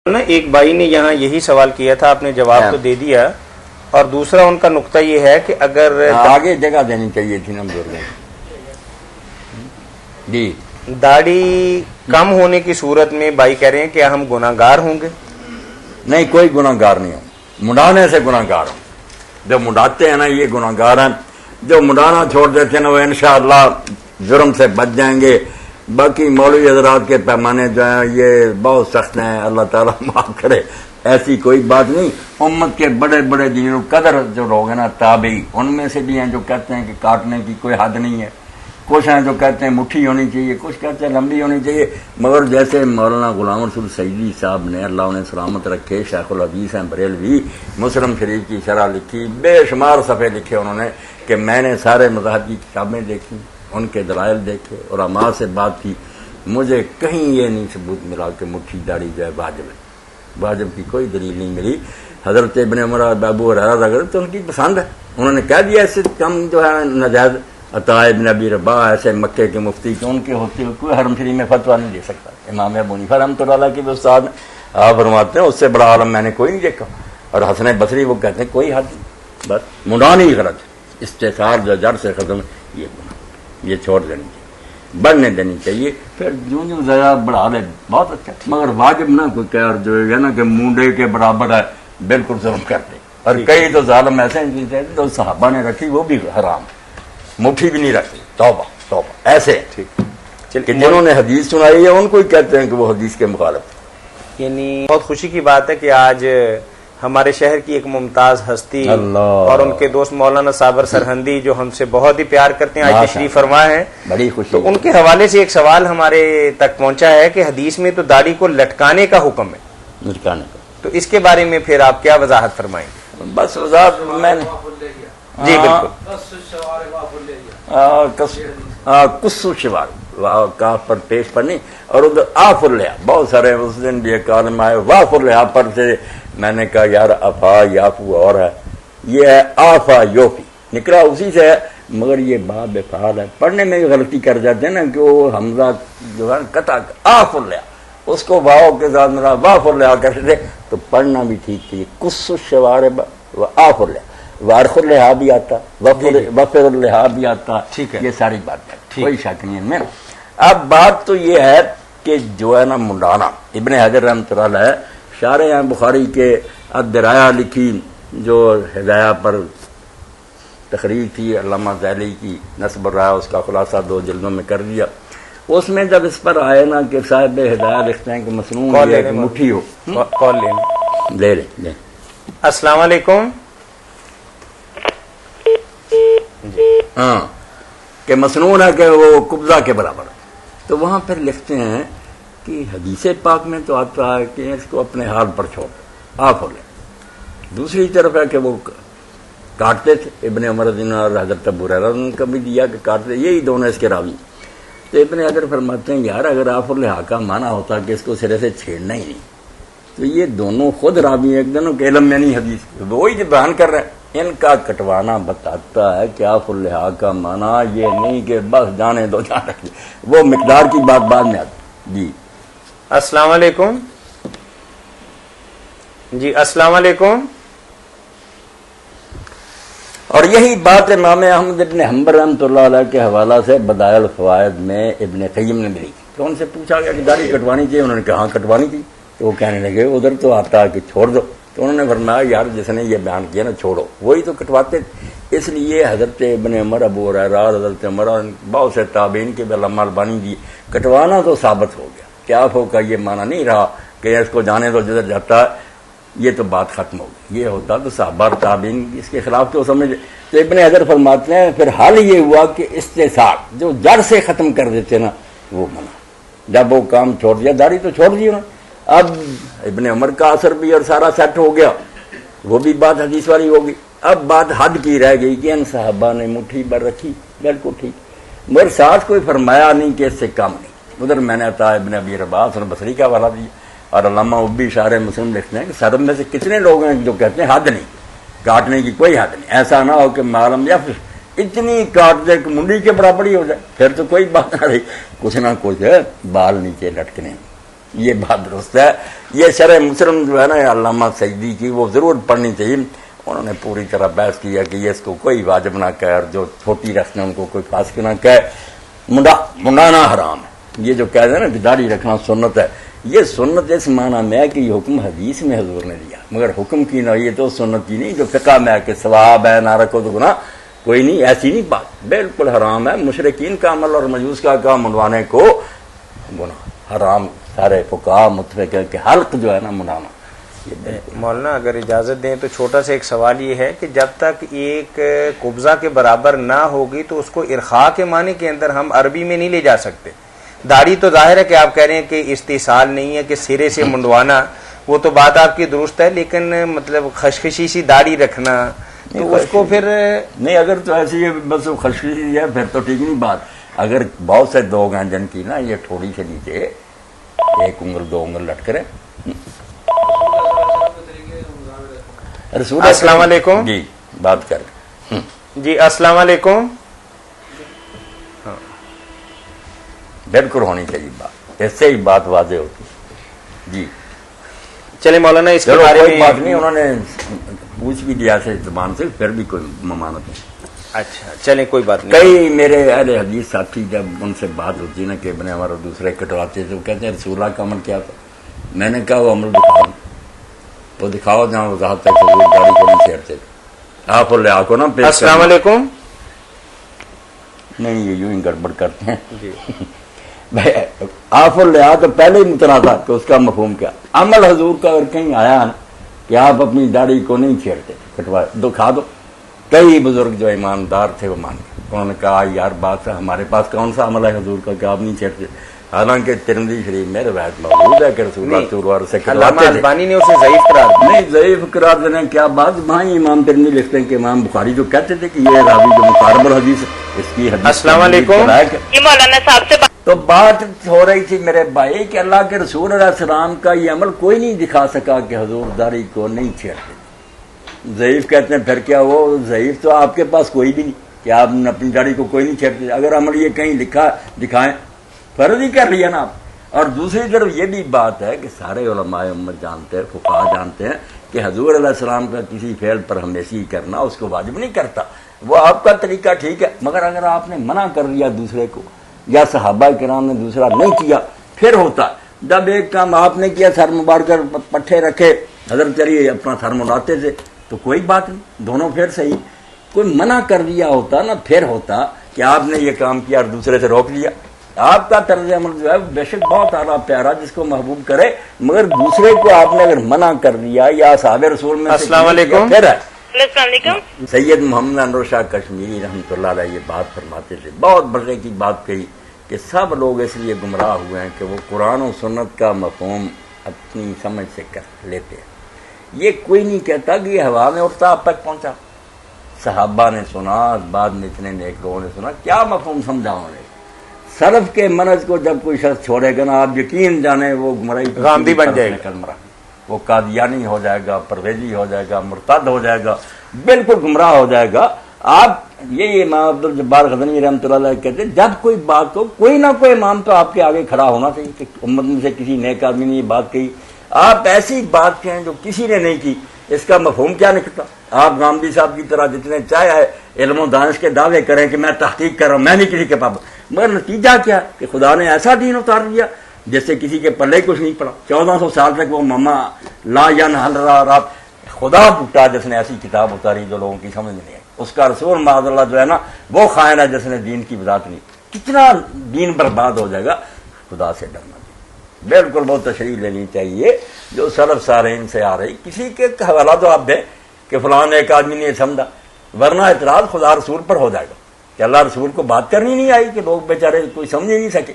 نا ایک بھائی نے یہاں یہی سوال کیا تھا، آپ نے جواب تو دے دیا، اور دوسرا ان کا نقطہ یہ ہے کہ اگر آگے جگہ دینی چاہیے تھی نا بزرگوں جی، داڑھی کم ہونے کی صورت میں بھائی کہہ رہے ہیں کہ ہم گناہ گار ہوں گے؟ نہیں، کوئی گناہ گار نہیں ہو، مڈانے سے گناہ گار ہو۔ جو مڈاتے ہیں نا یہ گناہ گار ہیں، جو مڈانا چھوڑ دیتے ہیں نا وہ انشاءاللہ جرم سے بچ جائیں گے۔ باقی مولوی حضرات کے پیمانے جو ہیں یہ بہت سخت ہیں، اللہ تعالیٰ معاف کرے، ایسی کوئی بات نہیں۔ امت کے بڑے بڑے جنہوں قدر جو لوگ ہیں نا تابعی، ان میں سے بھی ہیں جو کہتے ہیں کہ کاٹنے کی کوئی حد نہیں ہے، کچھ ہیں جو کہتے ہیں مٹھی ہونی چاہیے، کچھ کہتے ہیں لمبی ہونی چاہیے، مگر جیسے مولانا غلام رسول سعیدی صاحب نے اللہ انہیں سلامت رکھے، شیخ الحدیث ہیں بریلوی، مسلم شریف کی شرح لکھی، بے شمار صفحے لکھے انہوں نے کہ میں نے سارے مذاہب کی کتابیں دیکھی، ان کے دلائل دیکھے، علماء سے بات کی، مجھے کہیں یہ نہیں ثبوت ملا کہ مٹھی داڑھی جو ہے واجب ہے، واجب کی کوئی دلیل نہیں ملی۔ حضرت ابن عمر ابو ہریرہ اگر تو ان کی پسند ہے، انہوں نے کہہ دیا اس سے کم جو ہے ناجائز۔ عطا ابن ابی رباح ایسے مکے کے مفتی کہ ان کے ہوتے ہوئے کوئی حرم شریف میں فتویٰ نہیں دے سکتا۔ امام ابو حنیفہ رحمۃ اللہ علیہ کے بھی استاد آپ فرماتے ہیں اس سے بڑا عالم میں نے کوئی نہیں دیکھا، اور حسن بصری وہ کہتے ہیں کوئی حد نہیں، بس منڈانی غلط ہے، استحصال جو جڑ سے ختم یہ گناہ، یہ چھوڑ دینی چاہیے، بڑھنے دینی چاہیے، پھر جو ذرا بڑھا لے بہت اچھا، مگر واجب نہ کوئی کہہ جو ہے نا کہ مونڈے کے برابر ہے بالکل ظلم کرتے۔ اور کئی تو ظالم ایسے ہیں تو صحابہ نے رکھی وہ بھی حرام، مٹھی بھی نہیں رکھتی، توبہ توبہ ایسے کہ جنہوں نے حدیث سنائی ہے ان کو ہی کہتے ہیں کہ وہ حدیث کے مخالف۔ یعنی بہت خوشی کی بات ہے کہ آج ہمارے شہر کی ایک ممتاز ہستی اور ان کے دوست مولانا صابر سرہندی جو ہم سے بہت ہی پیار کرتے ہیں آج تشریف فرما ہے، بڑی خوشی۔ تو ان کے حوالے سے ایک سوال ہمارے تک پہنچا ہے کہ حدیث میں تو داڑھی کو لٹکانے کا حکم ہے، لٹکانے کا، تو اس کے بارے میں پھر آپ کیا وضاحت فرمائیں؟ بس وضاحت میں نے جی بالکل، کسو شوار کاف پر پیش پڑھنی، اور ادھر آف الحا، بہت سارے اس دن بھی ایک عالم آئے واف الحا پر سے، میں نے کہا یار افا یافو اور ہے، یہ ہے آفا یوفی، نکلا اسی سے ہے، مگر یہ باب افعال ہے، پڑھنے میں بھی غلطی کر جاتے ہیں نا کہ وہ حمزہ جو ہے قطع آف الحا، اس کو واو کے ساتھ میرا واف الحا کرتے تھے تو پڑھنا بھی ٹھیک تھی، کسو شوار آف الحا، وارخ الحا بھی آتا، وفر الحا بھی آتا، یہ ساری بات ہے، کوئی شک نہیں ہے میں۔ اب بات تو یہ ہے کہ جو ہے نا منڈانا، ابن حجر رحمۃ اللہ علیہ شارح ہیں بخاری کے، الدرایہ لکھی جو ہدایہ پر تقریر تھی علامہ ذیلی کی، نصب الرایہ اس کا خلاصہ 2 جلدوں میں کر دیا۔ اس میں جب اس پر آئے نا کہ صاحب ہدایہ لکھتے ہیں کہ مسنون یہ کہ مٹھی ہو، کال لے لیں۔ السلام علیکم۔ ہاں کہ مسنون ہے کہ وہ قبضہ کے برابر ہے، تو وہاں پھر لکھتے ہیں کہ حدیث پاک میں تو آتا ہے کہ اس کو اپنے حال پر چھوڑ آف ہو لے، دوسری طرف ہے کہ وہ کاٹتے تھے، ابن عمر اور حضرت ابو ہریرہ نے کبھی دیا کہ کاٹتے، یہی دونوں اس کے راوی۔ تو ابن حجر فرماتے ہیں یار اگر آف الحا کا معنی ہوتا کہ اس کو سرے سے چھیڑنا ہی نہیں، تو یہ دونوں خود راوی ایک دونوں کے علم میں نہیں حدیث، وہی جو بیان کر رہے ہیں، ان کا کٹوانا بتاتا ہے کہ آف الحا کا معنی یہ نہیں کہ بس جانے دو جان رکھ، وہ مقدار کی بات بعد میں آتی۔ جی السلام علیکم۔ جی السلام علیکم۔ اور یہی بات امام احمد ابن حنبل رحمۃ اللہ علیہ کے حوالہ سے بدائع الفوائد میں ابن قیم نے ملی، تو ان سے پوچھا گیا کہ داڑھی کٹوانی چاہیے، انہوں نے کہا ہاں کٹوانی چاہیے، تو وہ کہنے لگے ادھر تو آتا ہے کہ چھوڑ دو، تو انہوں نے فرمایا یار جس نے یہ بیان کیا نا چھوڑو، وہی تو کٹواتے تھے۔ اس لیے حضرت ابن عمر ابو ہریرہ حضرت عمر بہت سے تابعین کے علامہ البانی دی، کٹوانا تو ثابت ہو گیا، کیا ہو کا یہ معنی نہیں رہا کہ اس کو جانے تو جدھر جاتا ہے، یہ تو بات ختم ہو گئی، یہ ہوتا تو صحابہ تابعین اس کے خلاف تو سمجھ۔ تو ابن حجر فرماتے ہیں پھر حال یہ ہوا کہ استحصال جو جڑ سے ختم کر دیتے نا وہ منع، جب وہ کام چھوڑ دیا، داڑھی تو چھوڑ دی انہوں نے، اب ابن عمر کا اثر بھی اور سارا سیٹ ہو گیا، وہ بھی بات حدیث والی ہوگی، اب بات حد کی رہ گئی کہ ان صحابہ نے مٹھی بھر رکھی، بالکل ٹھیک، مگر ساتھ کوئی فرمایا نہیں کہ اس سے کم نہیں۔ ادھر میں نے عطا ابن ابی رباح حسن بصری کا حوالہ دیا، اور علامہ ابی شارح مسلم لکھتے ہیں کہ سرب میں سے کتنے لوگ ہیں جو کہتے ہیں حد نہیں، کاٹنے کی کوئی حد نہیں، ایسا نہ ہو کہ معلوم یا پھر اتنی کاٹ دے کہ منڈی کے برابر ہی ہو جائے، پھر تو کوئی بات نہ رہی، کچھ نہ کچھ بال نیچے لٹکنے یہ بات درست ہے. یہ شرح مسلم جو ہے نا علامہ سعدی کی وہ ضرور پڑھنی چاہیے. انہوں نے پوری طرح بحث کیا کہ یہ اس کو کوئی واجب نہ کہے اور جو چھوٹی رکھنا ان کو کوئی فاسق نہ کہے. منڈانا حرام ہے. یہ جو کہہ دیں نا کہ داڑھی رکھنا سنت ہے، یہ سنت اس معنی میں ہے کہ یہ حکم حدیث میں حضور نے دیا، مگر حکم کی نہ یہ تو سنت کی نہیں جو فقہ میں ہے کہ ثواب ہے نہ رکھو تو گناہ کوئی نہیں. ایسی نہیں بات، بالکل حرام ہے. مشرکین کا عمل اور مجوس کا کام منڈوانے کو گناہ حرام. سارے فقہا متفق ہے کہ حلق جو ہے نا منڈانا. مولانا اگر اجازت دیں تو چھوٹا سا ایک سوال یہ ہے کہ جب تک ایک قبضہ کے برابر نہ ہوگی تو اس کو ارخاء کے معنی کے اندر ہم عربی میں نہیں لے جا سکتے. داڑھی تو ظاہر ہے کہ آپ کہہ رہے ہیں کہ استحصال نہیں ہے کہ سرے سے منڈوانا، وہ تو بات آپ کی درست ہے، لیکن مطلب خشخشی سی داڑھی رکھنا تو اس کو پھر نہیں، اگر تو ایسی بس خشخشی ہے پھر تو ٹھیک نہیں بات. اگر بہت سے لوگ ہیں جن کی نا یہ تھوڑی سے نیچے 1 انگل 2 انگل لٹ کرے. السلام علیکم. جی بات کر جی السلام علیکم. بالکل ہونی چاہیے بات، اس سے ہی بات واضح ہوتی. جی چلے مولانا اس کے بارے میں بات نہیں، انہوں نے پوچھ بھی دیا سے زبان سے، پھر بھی کوئی ممانت نہیں. اچھا چلیں کوئی بات نہیں. کئی میرے اہل حدیث ساتھی جب ان سے بات ہوتی نا کہ ابن عمر اور دوسرے کٹواتے تھے، وہ کہتے ہیں رسول اللہ کا عمل کیا تھا. میں نے کہا وہ عمل دکھاؤ، وہ دکھاؤ جہاں وضاحت تک گاڑی کو نہیں چھیڑتے. آپ اور لیا کو نا السلام علیکم. نہیں یہ یوں ہی گڑبڑ کرتے ہیں. آپ اور لیا تو پہلے ہی متنازع کہ اس کا مفہوم کیا. عمل حضور کا اگر کہیں آیا نا کہ آپ اپنی داڑھی کو نہیں چھیڑتے، کٹوا دکھا دو. کئی بزرگ جو ایماندار تھے وہ مان گئے. انہوں نے کہا یار بات ہے، ہمارے پاس کون سا عمل ہے حضور کا کہ آپ نہیں چھیڑتے. حالانکہ ترمذی شریف میں روایت موجود ہے کہ رسول اللہ صلی اللہ علیہ وسلم علامہ البانی نے اسے ضعیف قرار دیا. نہیں ضعیف قرار دینے کیا بات. وہاں امام ترمذی لکھتے ہیں کہ امام بخاری جو کہتے تھے کہ یہ راوی جو مقارب الحدیث اس کی حدیث. السلام علیکم. مولانا صاحب سے تو بات ہو رہی تھی میرے بھائی کہ اللہ کے رسول علیہ السلام کا یہ عمل کوئی نہیں دکھا سکا کہ حضور داڑھی کو نہیں چھیڑتے. ضعیف کہتے ہیں پھر کیا وہ ضعیف تو آپ کے پاس کوئی بھی نہیں کہ آپ اپنی داڑھی کو کوئی نہیں چھیڑتے. اگر عمل یہ کہیں لکھا دکھائیں فرض ہی کر لیا نا آپ. اور دوسری طرف یہ بھی بات ہے کہ سارے علماء امت جانتے ہیں، فقہا جانتے ہیں کہ حضور علیہ السلام کا کسی فعل پر ہمیشہ کرنا اس کو واجب نہیں کرتا. وہ آپ کا طریقہ ٹھیک ہے، مگر اگر آپ نے منع کر دیا دوسرے کو یا صحابہ کرام نے دوسرا نہیں کیا پھر ہوتا. جب ایک کام آپ نے کیا سر مبارک کر پٹھے رکھے حضرت چلیے اپنا سر مڑاتے تھے تو کوئی بات نہیں، دونوں پھر صحیح. کوئی منع کر دیا ہوتا نا پھر ہوتا کہ آپ نے یہ کام کیا اور دوسرے سے روک لیا. آپ کا طرز عمل جو ہے بے شک بہت اعلیٰ پیارا جس کو محبوب کرے، مگر دوسرے کو آپ نے اگر منع کر دیا یا صحابہ رسول میں السلام علیکم. پھر ہے. السلام علیکم. سید محمد انور شاہ کشمیری رحمۃ اللہ علیہ یہ بات فرماتے تھے، بہت بڑے کی بات کہی کہ سب لوگ اس لیے گمراہ ہوئے ہیں کہ وہ قرآن و سنت کا مفہوم اپنی سمجھ سے کر لیتے ہیں. یہ کوئی نہیں کہتا کہ یہ ہوا میں اٹھتا اب تک پہنچا. صحابہ نے سنا، بعد میں اتنے نیک لوگوں نے سنا، کیا مفہوم سمجھا انہوں نے. سلف کے منہج کو جب کوئی شخص چھوڑے گا نا آپ یقین جانے وہ گمراہی غامدی بن جائے گا. وہ قادیانی ہو جائے گا، پرویزی ہو جائے گا، مرتد ہو جائے گا، بالکل گمراہ ہو جائے گا. آپ یہ امام عبدالجبار غزنوی رحمۃ اللہ علیہ کہتے ہیں جب کوئی بات ہو کوئی نہ کوئی امام تو آپ کے آگے کھڑا ہونا چاہیے کہ امت میں سے کسی نیک آدمی نے یہ بات کہی. آپ ایسی بات کہیں جو کسی نے نہیں کی، اس کا مفہوم کیا نکلتا. آپ غامدی صاحب کی طرح جتنے چاہے علم و دانش کے دعوے کریں کہ میں تحقیق کر رہا ہوں، میں نہیں کسی کے پابند، مگر نتیجہ کیا کہ خدا نے ایسا دین اتار دیا جس سے کسی کے پلے کچھ نہیں پڑا. 1400 سال تک وہ ماما لا رات خدا بھٹا جس نے ایسی کتاب اتاری جو لوگوں کی سمجھ نہیں آئی. اس کا رسول معاذ اللہ جو ہے نا وہ خائن ہے جس نے دین کی وضاحت نہیں. کتنا دین برباد ہو جائے گا. خدا سے ڈرنا بالکل بہت تشریح لینی چاہیے جو سلف صالحین سے آ رہی. کسی کے حوالہ تو آپ دیں کہ فلان ایک آدمی نے سمجھا، ورنہ اعتراض خدا رسول پر ہو جائے گا کہ اللہ رسول کو بات کرنی نہیں آئی کہ لوگ بیچارے کوئی سمجھ ہی نہیں سکے.